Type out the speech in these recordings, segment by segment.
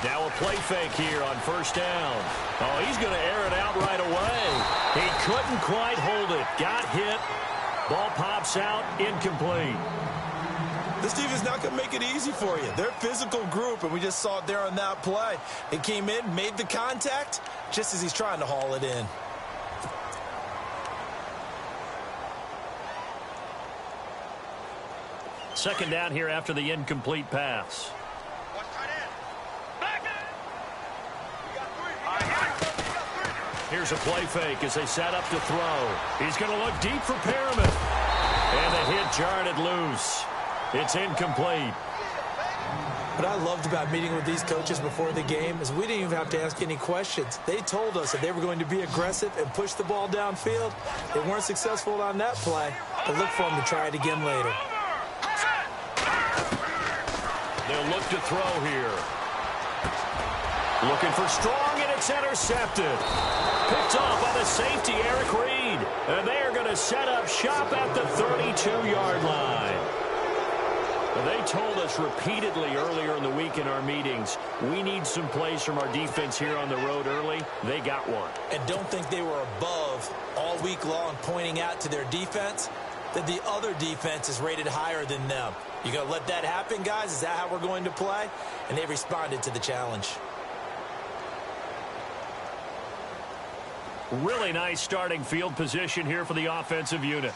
Now a play fake here on first down. Oh, he's going to air it out right away. He couldn't quite hold it. Got hit. Ball pops out, incomplete. This team is not going to make it easy for you. They're a physical group, and we just saw it there on that play. It came in, made the contact, just as he's trying to haul it in. Second down here after the incomplete pass. Here's a play fake as they set up to throw. He's going to look deep for Perriman. And the hit jarred it loose. It's incomplete. What I loved about meeting with these coaches before the game is we didn't even have to ask any questions. They told us that they were going to be aggressive and push the ball downfield. They weren't successful on that play, but look for them to try it again later. They'll look to throw here. Looking for Strong, and it's intercepted. Picked off by the safety, Eric Reed. And they are going to set up shop at the 32-yard line. They told us repeatedly earlier in the week in our meetings, we need some plays from our defense here on the road early. They got one. And don't think they were above all week long pointing out to their defense that the other defense is rated higher than them. You going to let that happen, guys? Is that how we're going to play? And they responded to the challenge. Really nice starting field position here for the offensive unit.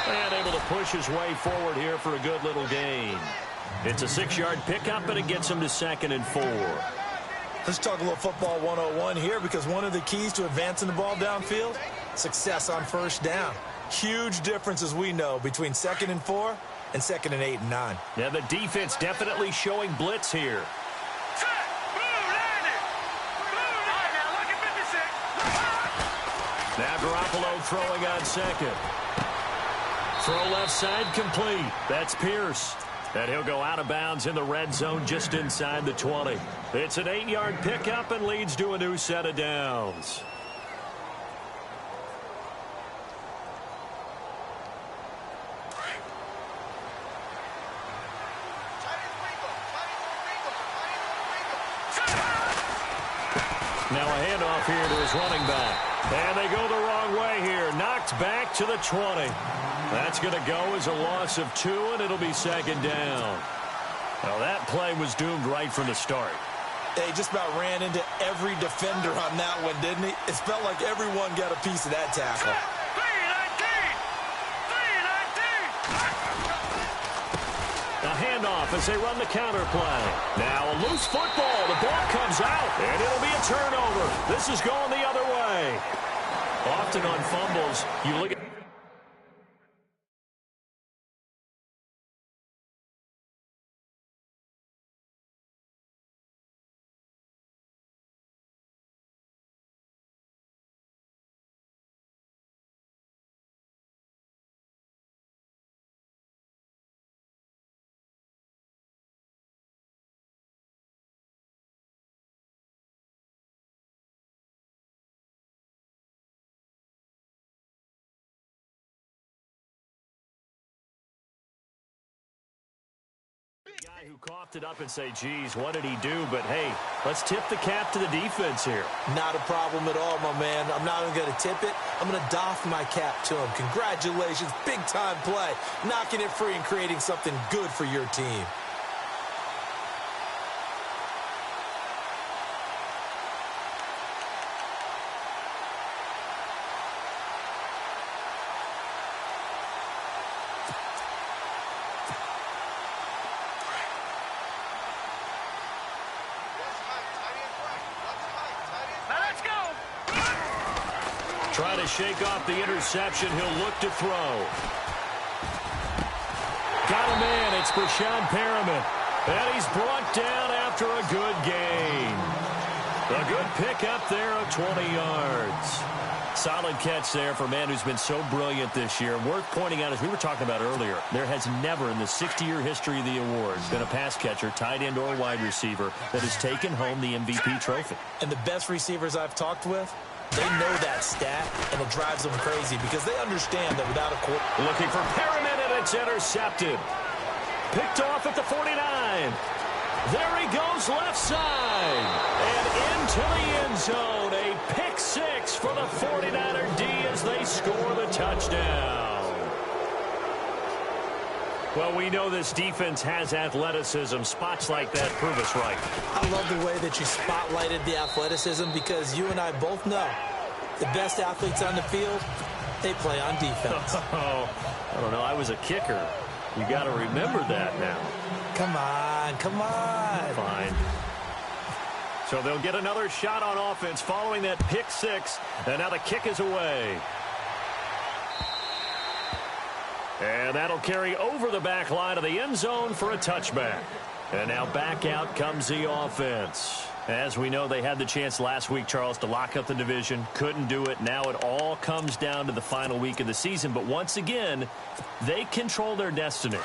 And able to push his way forward here for a good little gain. It's a 6-yard pickup, and it gets him to 2nd and 4. Let's talk a little football 101 here, because one of the keys to advancing the ball downfield, success on first down. Huge difference, as we know, between 2nd and 4 and 2nd and 8 and 9. Yeah, the defense definitely showing blitz here. Now Garoppolo throwing on 2nd. Throw left side complete. That's Pierce. And he'll go out of bounds in the red zone just inside the 20. It's an 8-yard pickup and leads to a new set of downs. Now a handoff here to his running back. And they go the wrong way here. Knocked back to the 20. That's going to go as a loss of 2, and it'll be 2nd down. Now that play was doomed right from the start. They just about ran into every defender on that one, didn't he? It felt like everyone got a piece of that tackle. A handoff as they run the counter play. Now a loose football. The ball comes out, and it'll be a turnover. This is going the other way. Often on fumbles, you look at... Guy who coughed it up and say, geez, what did he do? But, hey, let's tip the cap to the defense here. Not a problem at all, my man. I'm not even going to tip it. I'm going to doff my cap to him. Congratulations. Big-time play. Knocking it free and creating something good for your team. Trying to shake off the interception. He'll look to throw. Got a man. It's Brashad Perriman. And he's brought down after a good gain. A good pickup there of 20 yards. Solid catch there for a man who's been so brilliant this year. Worth pointing out, as we were talking about earlier, there has never in the 60-year history of the awards been a pass catcher, tight end, or wide receiver that has taken home the MVP trophy. And the best receivers I've talked with, They know that stat, and it drives them crazy because they understand that without a quarter. Looking for Perriman, and it's intercepted. Picked off at the 49. There he goes left side. And into the end zone. A pick six for the 49er D as they score the touchdown. Well, we know this defense has athleticism. Spots like that prove us right. I love the way that you spotlighted the athleticism because you and I both know the best athletes on the field, they play on defense. Oh, I don't know. I was a kicker. You got to remember that now. Come on, come on. Fine. So they'll get another shot on offense following that pick six. And now the kick is away. And that'll carry over the back line of the end zone for a touchback. And now back out comes the offense. As we know, they had the chance last week, Charles, to lock up the division. Couldn't do it. Now it all comes down to the final week of the season. But once again, they control their destiny.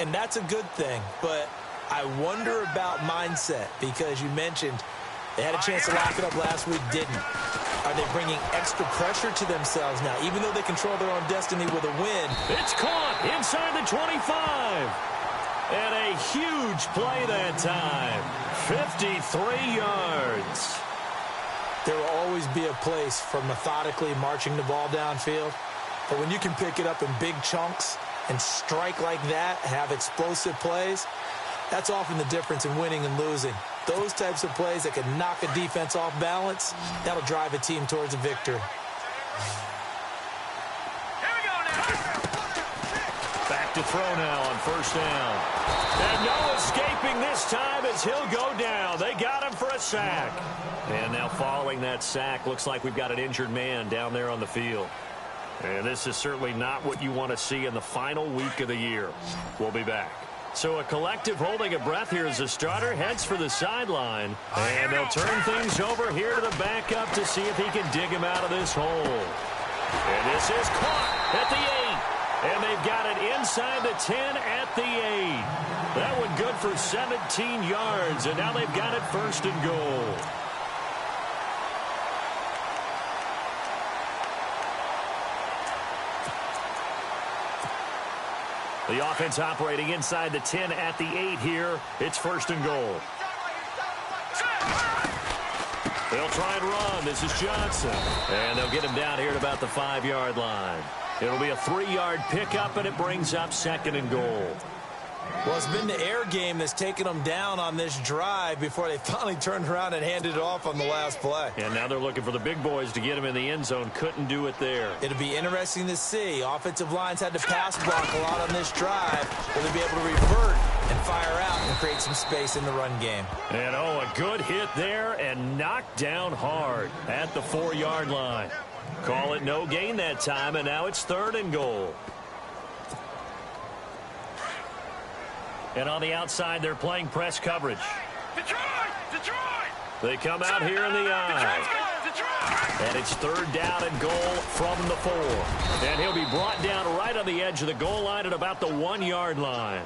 And that's a good thing. But I wonder about mindset because you mentioned they had a chance to lock it up last week, didn't. Are they bringing extra pressure to themselves now, even though they control their own destiny with a win? It's caught inside the 25. And a huge play that time. 53 yards. There will always be a place for methodically marching the ball downfield. But when you can pick it up in big chunks and strike like that, have explosive plays, that's often the difference in winning and losing. Those types of plays that can knock a defense off balance, that'll drive a team towards a victory. Back to throw now on first down. And no escaping this time as he'll go down. They got him for a sack. And now following that sack, looks like we've got an injured man down there on the field. And this is certainly not what you want to see in the final week of the year. We'll be back. So a collective holding a breath here as the starter heads for the sideline. And they'll turn things over here to the backup to see if he can dig him out of this hole. And this is caught at the 8. And they've got it inside the 10 at the 8. That one good for 17 yards. And now they've got it first and goal. The offense operating inside the 10 at the 8 here. It's first and goal. They'll try and run. This is Johnson. And they'll get him down here at about the 5-yard line. It'll be a 3-yard pickup, and it brings up second and goal. Well, it's been the air game that's taken them down on this drive before they finally turned around and handed it off on the last play. And now they're looking for the big boys to get him in the end zone. Couldn't do it there. It'll be interesting to see. Offensive lines had to pass block a lot on this drive. Will they be able to revert and fire out and create some space in the run game? And, oh, a good hit there and knocked down hard at the 4-yard line. Call it no gain that time, and now it's third and goal. And on the outside, they're playing press coverage. Detroit! They come out here in the eye. And it's third down and goal from the 4. And he'll be brought down right on the edge of the goal line at about the 1-yard line.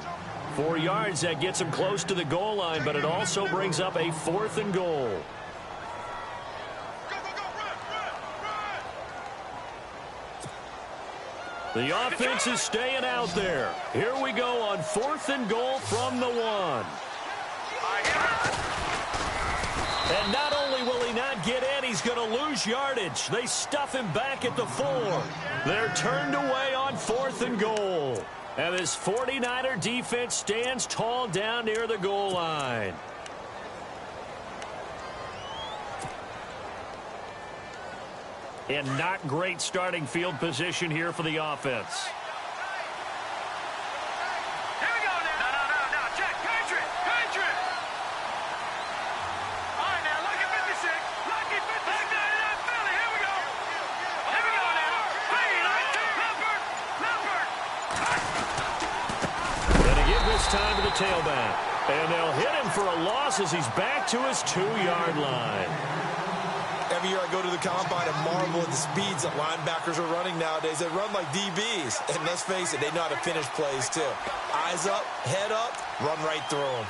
4 yards, that gets him close to the goal line, but it also brings up a 4th and goal. The offense is staying out there. Here we go on 4th and goal from the 1. And not only will he not get in, he's going to lose yardage. They stuff him back at the 4. They're turned away on 4th and goal. And this 49er defense stands tall down near the goal line. And not great starting field position here for the offense. Here we go now. No. Check. Patriot. All right, now, lucky 56. Lucky 56. Philly. Here we go. Here we go now. 3, like 2. Leopard. Gonna give this time to the tailback. And they'll hit him for a loss as he's back to his 2-yard line. Every year I go to the combine and marvel at the speeds that linebackers are running nowadays. They run like DBs. And let's face it, they know how to finish plays too. Eyes up, head up, run right through them.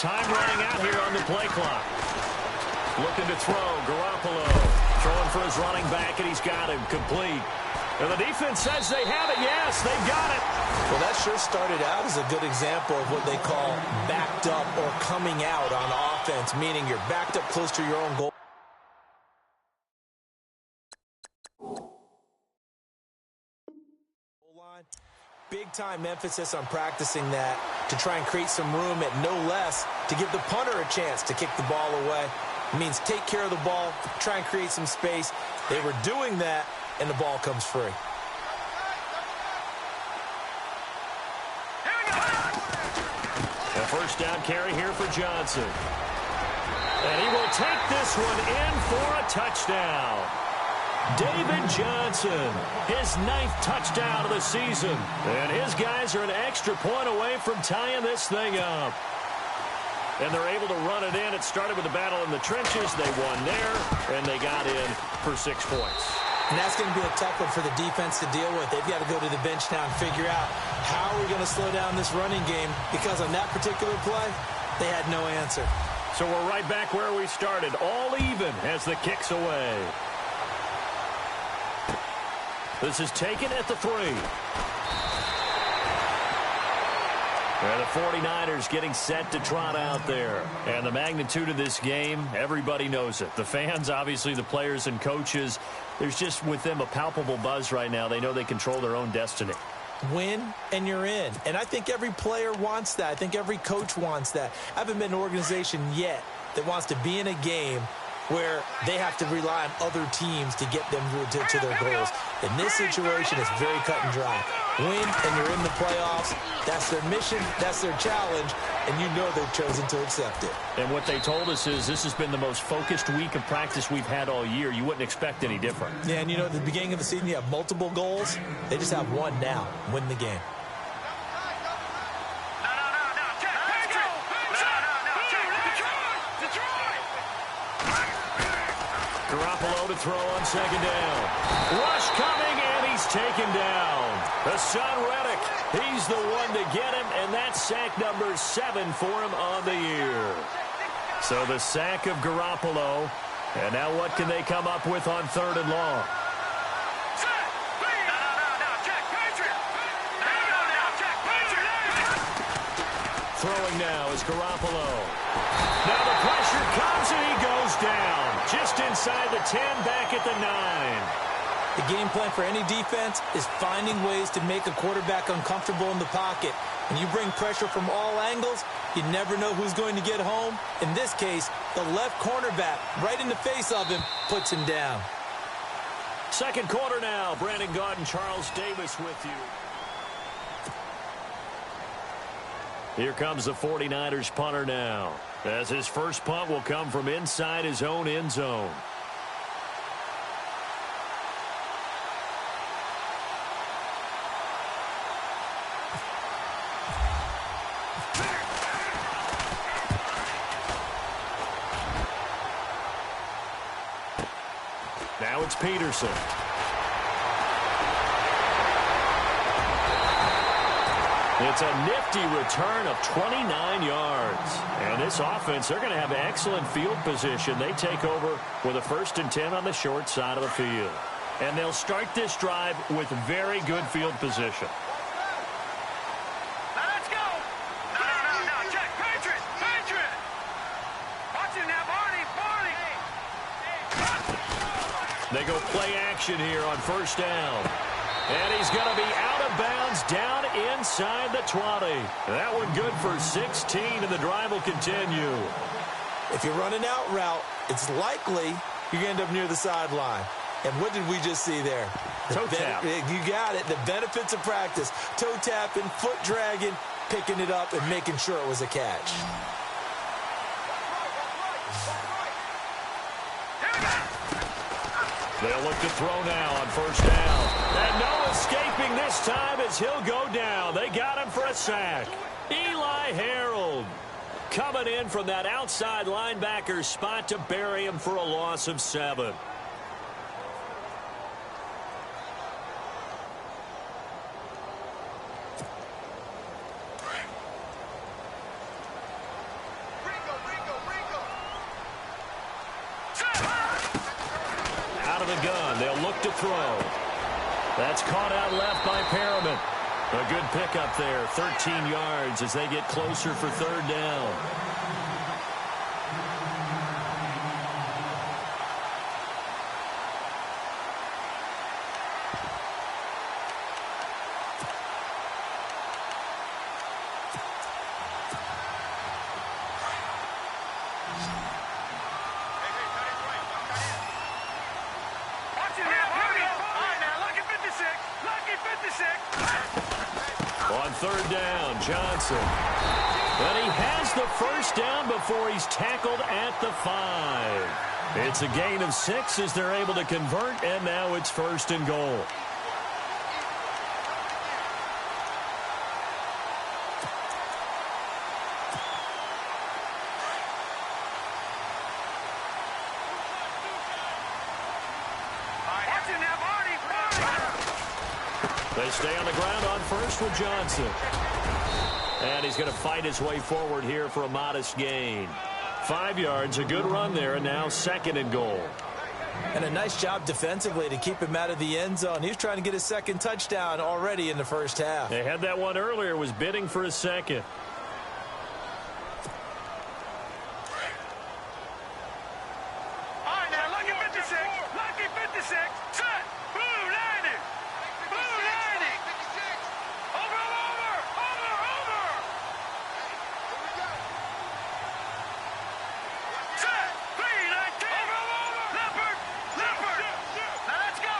Time running out here on the play clock. Looking to throw. Garoppolo throwing for his running back, and he's got him complete. And the defense says they have it. Yes, they've got it. Well, that sure started out as a good example of what they call backed up or coming out on offense, meaning you're backed up close to your own goal. Big-time emphasis on practicing that to try and create some room at no less to give the punter a chance to kick the ball away. It means take care of the ball, try and create some space. They were doing that, and the ball comes free. A first down carry here for Johnson. And he will take this one in for a touchdown. David Johnson, his 9th touchdown of the season. And his guys are an extra point away from tying this thing up. And they're able to run it in. It started with a battle in the trenches. They won there, and they got in for 6 points. And that's going to be a tough one for the defense to deal with. They've got to go to the bench now and figure out how are we going to slow down this running game, because on that particular play, they had no answer. So we're right back where we started, all even as the kick's away. This is taken at the 3. And the 49ers getting set to trot out there. And the magnitude of this game, everybody knows it. The fans, obviously the players and coaches, there's just with them a palpable buzz right now. They know they control their own destiny. Win, and you're in. And I think every player wants that. I think every coach wants that. I haven't been an organization yet that wants to be in a game where they have to rely on other teams to get them to their goals. In this situation, it's very cut and dry. Win, and you're in the playoffs. That's their mission. That's their challenge. And you know they've chosen to accept it. And what they told us is this has been the most focused week of practice we've had all year. You wouldn't expect any different. Yeah, and you know, at the beginning of the season, you have multiple goals. They just have one now. Win the game. Garoppolo to throw on second down. Rush coming, and he's taken down. Hassan Reddick, he's the one to get him, and that's sack number 7 for him on the year. So the sack of Garoppolo, and now what can they come up with on 3rd and long? Throwing now is Garoppolo. Now the pressure comes, and he goes down. Just inside the 10, back at the 9. The game plan for any defense is finding ways to make a quarterback uncomfortable in the pocket. When you bring pressure from all angles, you never know who's going to get home. In this case, the left cornerback, right in the face of him, puts him down. Second quarter now. Brandon Gaudin, Charles Davis with you. Here comes the 49ers punter now, as his first punt will come from inside his own end zone. Now it's Peterson. It's a nifty return of 29 yards. And this offense, they're going to have excellent field position. They take over with a 1st and 10 on the short side of the field. And they'll start this drive with very good field position. Let's go. No. Check. Patriot. Watch him now, Barney. They go play action here on 1st down. And he's going to be out of bounds down inside the 20. That one good for 16, and the drive will continue. If you're running out route, it's likely you're going to end up near the sideline. And what did we just see there? Toe tap. You got it. The benefits of practice. Toe tapping, foot dragging, picking it up, and making sure it was a catch. They'll look to throw now on 1st down. And no escaping this time as he'll go down. They got him for a sack. Eli Harold coming in from that outside linebacker spot to bury him for a loss of 7. They'll look to throw. That's caught out left by Perriman. A good pickup there, 13 yards as they get closer for third down. On third down, Johnson. But he has the first down before he's tackled at the 5. It's a gain of 6 as they're able to convert, and now it's first and goal. They stay on the ground on first with Johnson. And he's going to fight his way forward here for a modest gain. 5 yards, a good run there, and now second and goal. And a nice job defensively to keep him out of the end zone. He's trying to get his second touchdown already in the first half. They had that one earlier, was bidding for a second. All right, now, lucky 56. Lucky 56. Set. Blue 90. Blue 90. Over. Set. 319. Leopard. Now let's go.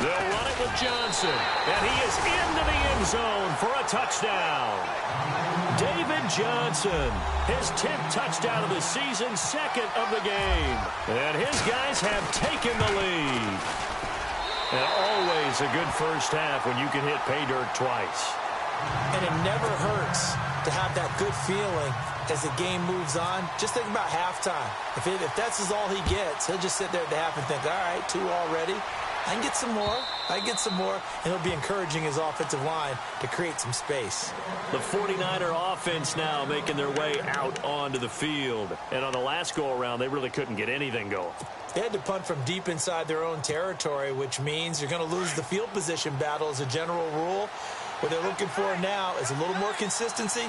They'll run it with Johnson. And he is into the end zone for a touchdown. David Johnson, his 10th touchdown of the season, second of the game. And his guys have taken the lead. And always a good first half when you can hit pay dirt twice. And it never hurts to have that good feeling as the game moves on. Just think about halftime. If that's all he gets, he'll just sit there at the half and think, all right, 2 already. I can get some more. And he'll be encouraging his offensive line to create some space. The 49er offense now making their way out onto the field. And on the last go-around, they really couldn't get anything going. They had to punt from deep inside their own territory, which means you're going to lose the field position battle as a general rule. What they're looking for now is a little more consistency,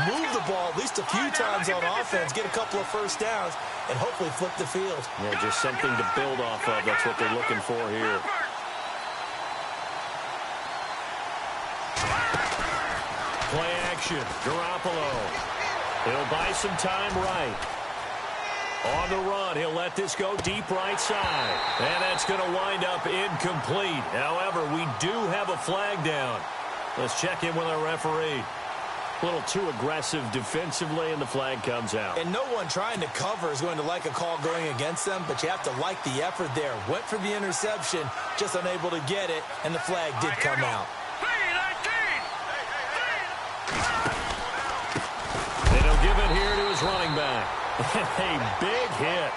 move the ball at least a few times on offense, get a couple of first downs, and hopefully flip the field. Yeah, just something to build off of. That's what they're looking for here. Play action, Garoppolo. He'll buy some time right. On the run, he'll let this go deep right side. And that's going to wind up incomplete. However, we do have a flag down. Let's check in with our referee. A little too aggressive defensively, and the flag comes out. And no one trying to cover is going to like a call going against them, but you have to like the effort there. Went for the interception, just unable to get it, and the flag did come out. And he'll give it here to his running back. A big hit.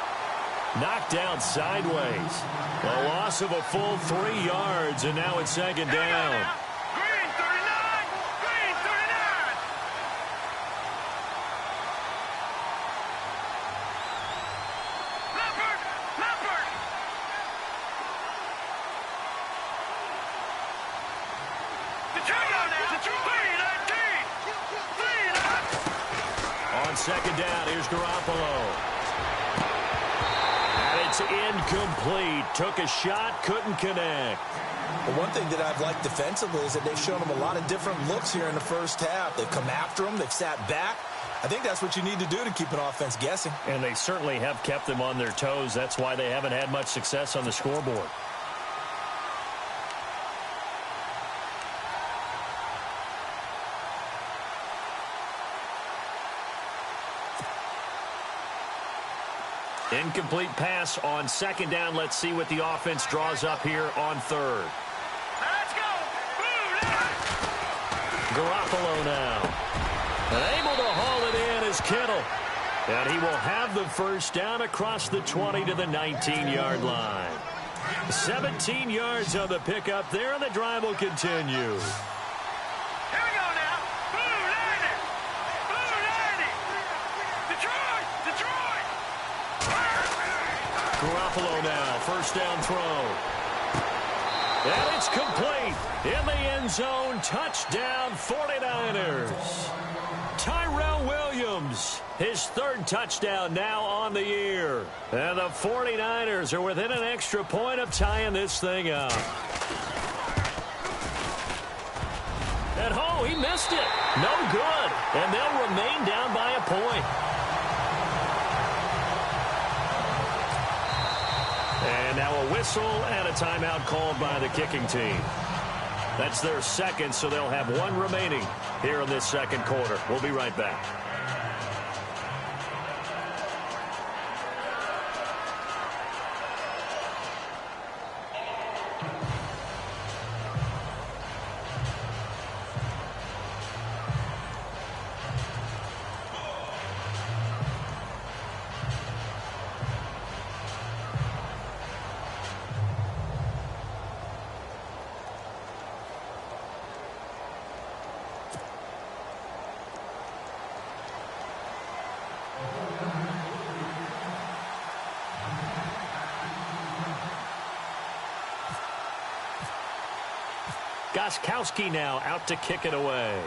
Knocked down sideways. A loss of a full 3 yards, and now it's second down. On second down, here's Garoppolo. And it's incomplete. Took a shot, couldn't connect. Well, one thing that I've liked defensively is that they've shown them a lot of different looks here in the first half. They've come after them. They've sat back. I think that's what you need to do to keep an offense guessing. And they certainly have kept them on their toes. That's why they haven't had much success on the scoreboard. Incomplete pass on second down. Let's see what the offense draws up here on third. Let's go. Garoppolo now. And able to haul it in is Kittle. And he will have the first down across the 20 to the 19-yard line. 17 yards on the pickup there, and the drive will continue. Garoppolo now, first down throw. And it's complete. In the end zone, touchdown 49ers. Tyrell Williams, his third touchdown now on the year. And the 49ers are within an extra point of tying this thing up. And he missed it. No good. And they'll remain down by a point. And now a whistle and a timeout called by the kicking team. That's their second, so they'll have one remaining here in this second quarter. We'll be right back. Gostkowski now out to kick it away.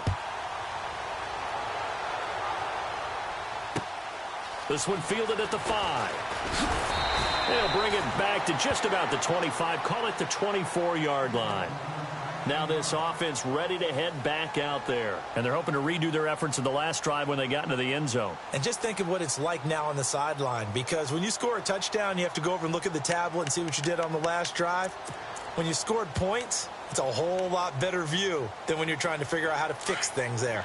This one fielded at the 5. They'll bring it back to just about the 25. Call it the 24-yard line. Now this offense ready to head back out there. And they're hoping to redo their efforts in the last drive when they got into the end zone. And just think of what it's like now on the sideline. Because when you score a touchdown, you have to go over and look at the tablet and see what you did on the last drive. When you scored points, it's a whole lot better view than when you're trying to figure out how to fix things there.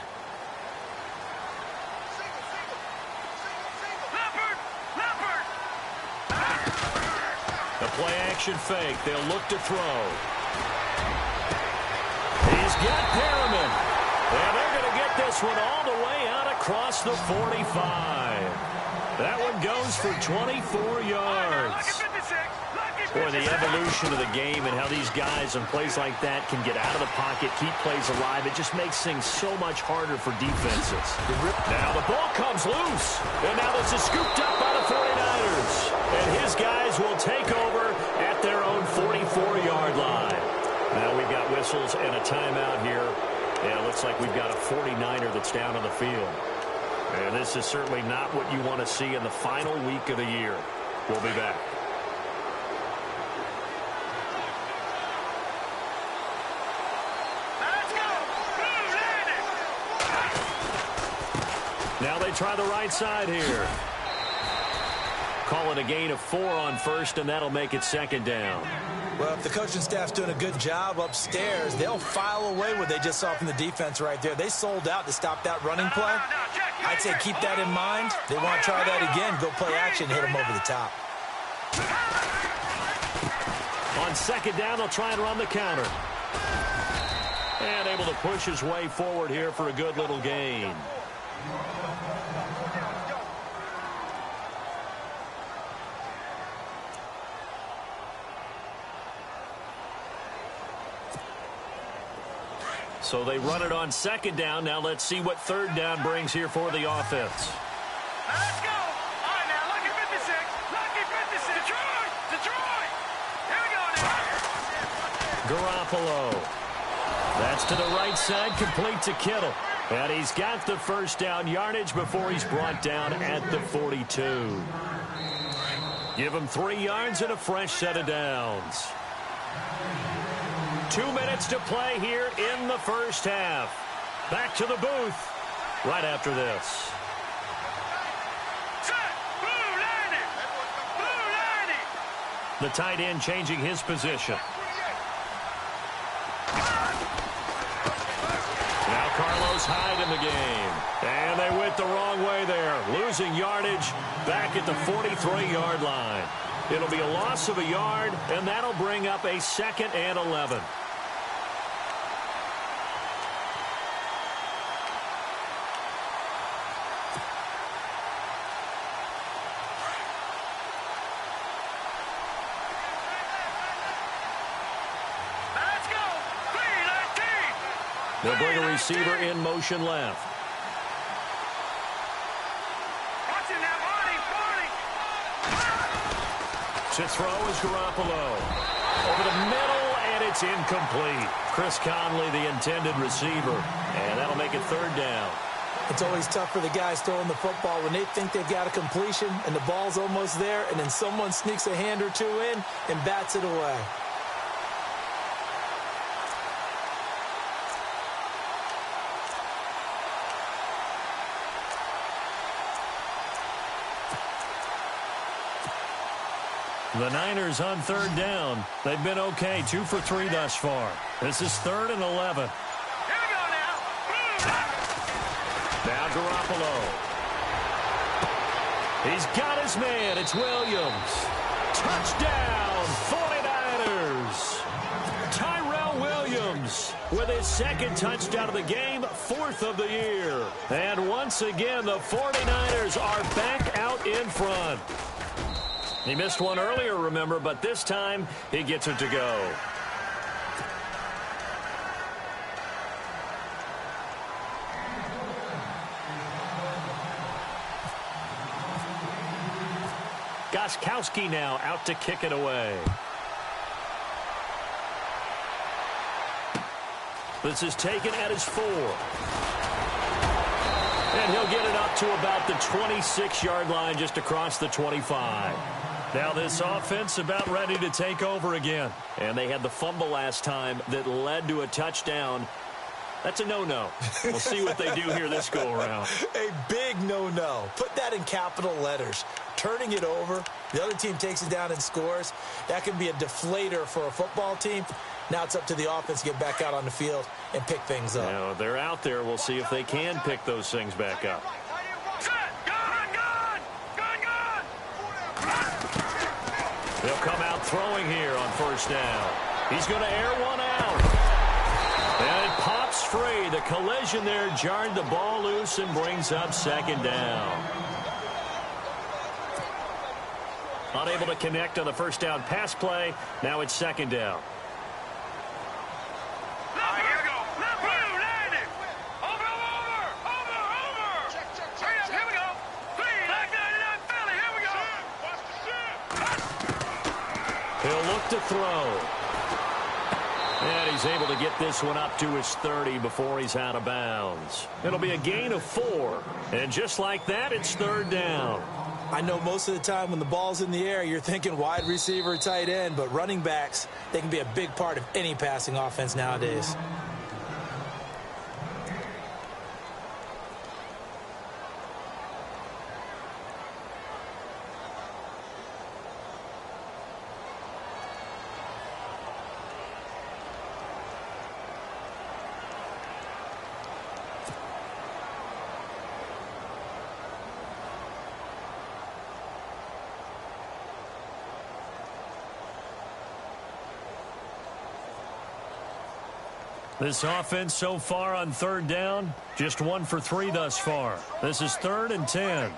The play-action fake. They'll look to throw. He's got Perriman. And they're going to get this one all the way out across the 45. That one goes for 24 yards. Boy, the evolution of the game and how these guys on plays like that can get out of the pocket, keep plays alive, it just makes things so much harder for defenses. Now the ball comes loose. And now this is scooped up by the 49ers. And his guys will take over at their own 44-yard line. Now we've got whistles and a timeout here. And it looks like we've got a 49er that's down on the field. And this is certainly not what you want to see in the final week of the year. We'll be back. Now they try the right side here. Call it a gain of 4 on first, and that'll make it second down. Well, if the coaching staff's doing a good job upstairs, they'll file away what they just saw from the defense right there. They sold out to stop that running play. I'd say keep that in mind. They want to try that again, go play action, hit them over the top. On second down, they'll try and run the counter. And able to push his way forward here for a good little gain. So they run it on second down. Now let's see what third down brings here for the offense. Let's go. All right, now, lucky 56. Lucky 56. Detroit. Here we go now. Garoppolo. That's to the right side, complete to Kittle. And he's got the first down yardage before he's brought down at the 42. Give him 3 yards and a fresh set of downs. 2 minutes to play here in the first half. Back to the booth right after this. Set. Blue landing. Blue landing. The tight end changing his position. Now Carlos Hyde in the game. And they went the wrong way there. Losing yardage back at the 43-yard line. It'll be a loss of a yard, and that'll bring up a 2nd and 11. They'll bring a receiver in motion left. Watch him now, Barney. To throw is Garoppolo. Over the middle, and it's incomplete. Chris Conley, the intended receiver, and that'll make it third down. It's always tough for the guys throwing the football when they think they've got a completion and the ball's almost there, and then someone sneaks a hand or two in and bats it away. The Niners on third down. They've been okay, 2 for 3 thus far. This is 3rd and 11. Here we go now. Now Garoppolo. He's got his man. It's Williams. Touchdown, 49ers. Tyrell Williams with his 2nd touchdown of the game, 4th of the year. And once again, the 49ers are back out in front. He missed one earlier, remember, but this time he gets it to go. Gostkowski now out to kick it away. This is taken at his 4. And he'll get it up to about the 26-yard line, just across the 25. Now this offense about ready to take over again. And they had the fumble last time that led to a touchdown. That's a no-no. We'll see what they do here this go-around. A big no-no. Put that in capital letters. Turning it over, the other team takes it down and scores. That can be a deflator for a football team. Now it's up to the offense to get back out on the field and pick things up. Now, they're out there. We'll see if they can pick those things back up. They'll come out throwing here on first down. He's going to air one out. And it pops free. The collision there jarred the ball loose and brings up 2nd down. Unable to connect on the first down pass play. Now it's 2nd down. He'll look to throw. And he's able to get this one up to his 30 before he's out of bounds. It'll be a gain of 4. And just like that, it's 3rd down. I know most of the time when the ball's in the air, you're thinking wide receiver, tight end, but running backs, they can be a big part of any passing offense nowadays. This offense so far on 3rd down, just 1 for 3 thus far. This is 3rd and 10.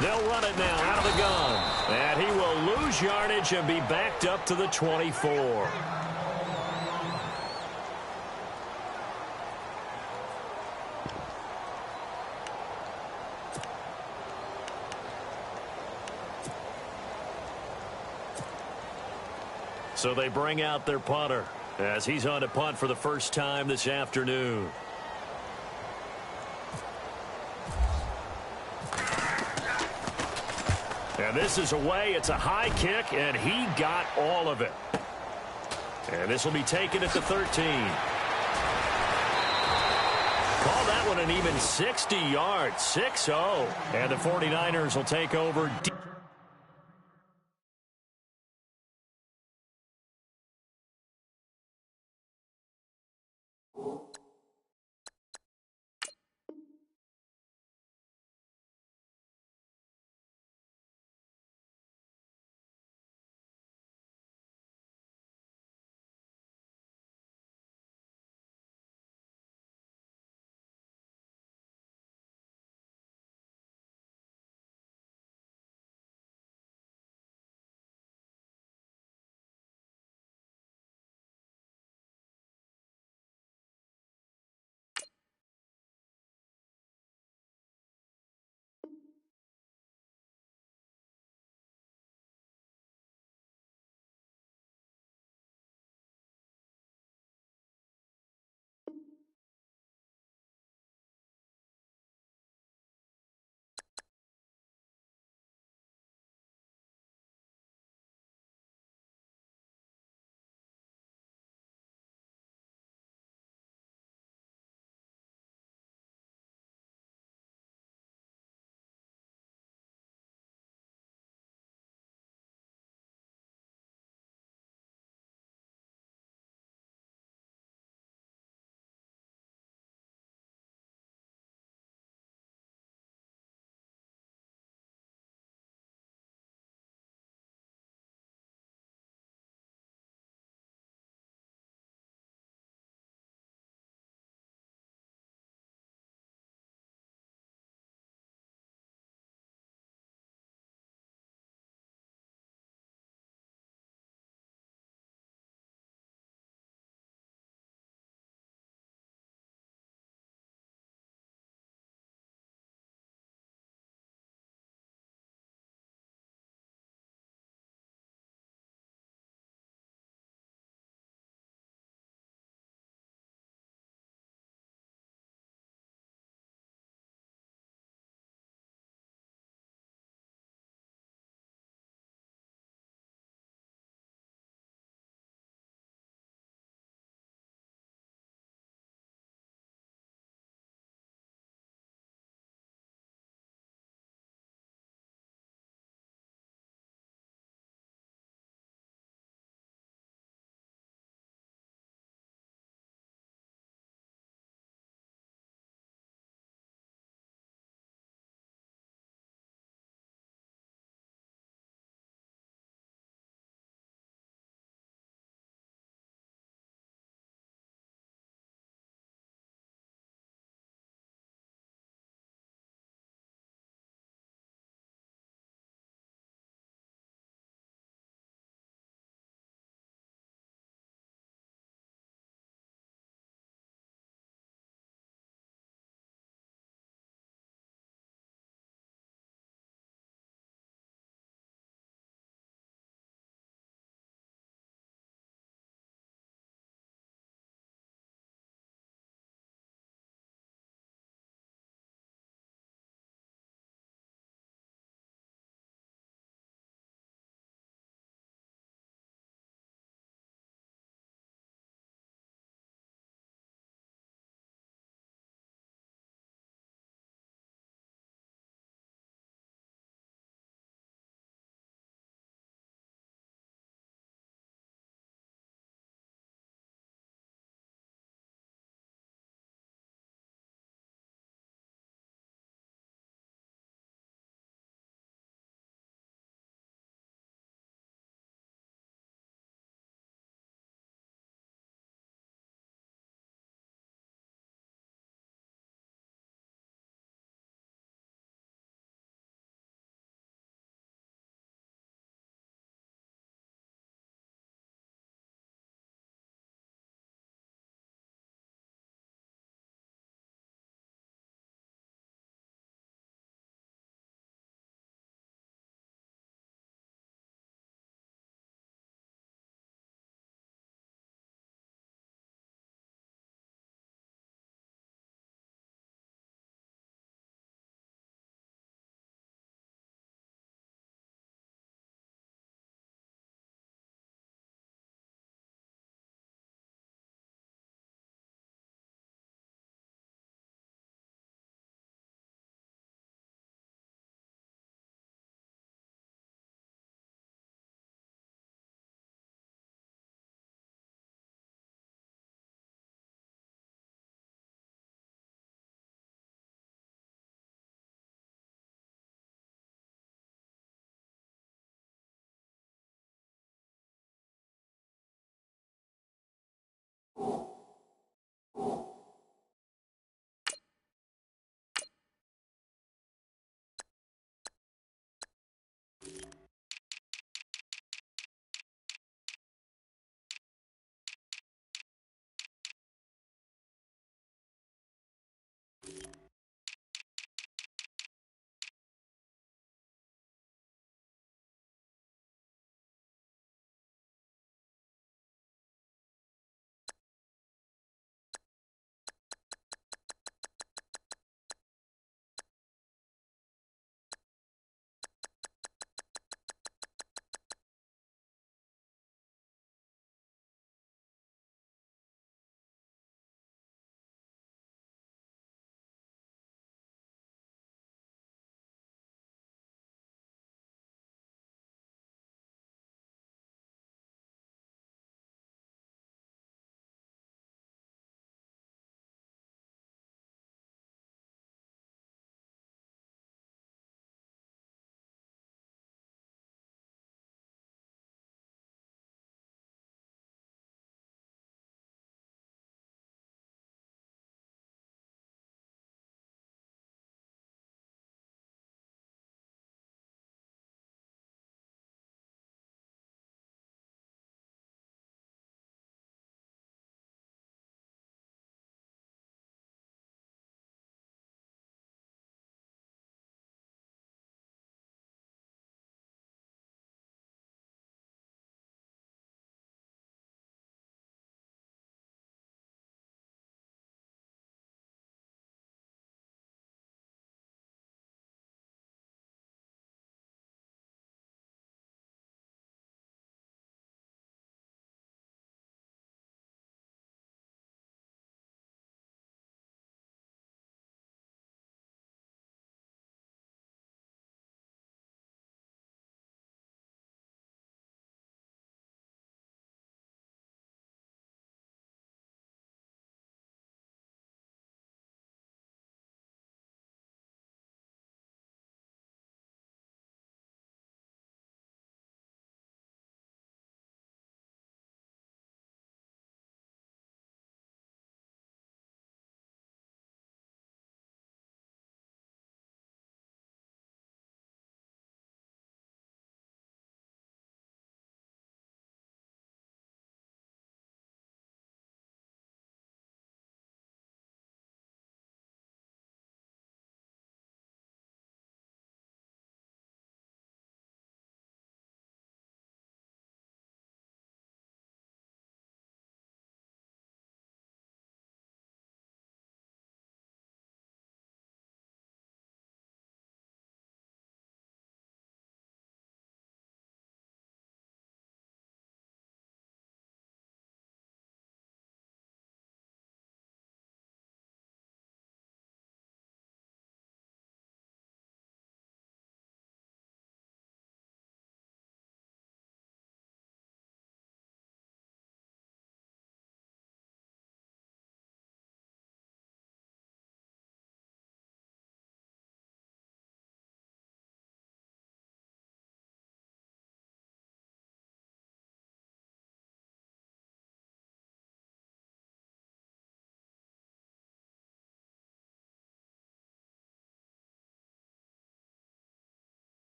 They'll run it now out of the gun. And he will lose yardage and be backed up to the 24. So they bring out their punter as he's on to punt for the first time this afternoon. And this is away. It's a high kick, and he got all of it. And this will be taken at the 13. Call that one an even 60 yards, 6-0. And the 49ers will take over deep.